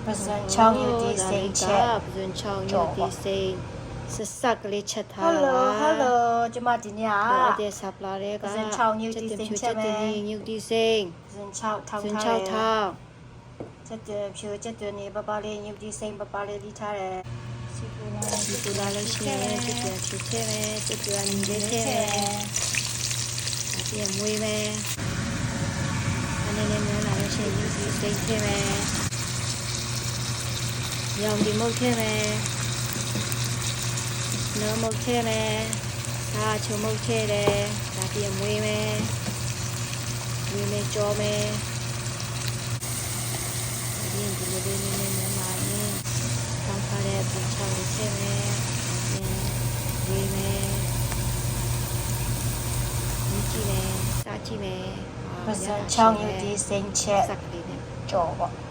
ပဇွန်ချောင်းယူဒီစိန်ချက် ပဇွန်ချောင်းယူဒီစိန်ဆက်စက်ကလေးချက်ထား Hello Hello ကျမဒီနေ့က တဲ့ဆပ်လာတဲ့က ပဇွန်ချောင်းယူဒီစိန်ချက်ပဲ ယူဒီစိန် ပဇွန်ချောင်းထောင်း ပဇွန် ထား ချောင်းထောင်း ချက်ဖြူချက်နေပပလေးယူဒီစိန်ပပလေးလိထားတယ်စီပူလာ ဒီပူလာလို့ရှိရင်ချက်ဖြူထဲမယ်ချက်ဖြူညီလေးထဲမယ်အပြည့်မွေးမယ်အနေနဲ့မြန်လာလို့ရှိရင်ယူဒီစိန်ထဲမယ်ရောင်ဒီမုတ်ထဲမယ်နော်မုတ်ထဲမယ်စာချုံမုတ်ထဲတယ်ဒါပြည့်မွေးမယ်ဝေးမယ်ကြောမယ်ဒီလိုလေးနည်းနည်းမြန်လာရင်ဆောင်းထားတဲ့ပင်ချောင်းလေးထဲမယ်ဝေးမယ်မြည်ကြည့်မယ်စားကြည့်မယ် ပဇွန်ချောင်းယူဒီစိန်ချက် စက်ကလေးနဲ့ ကြောပေါ့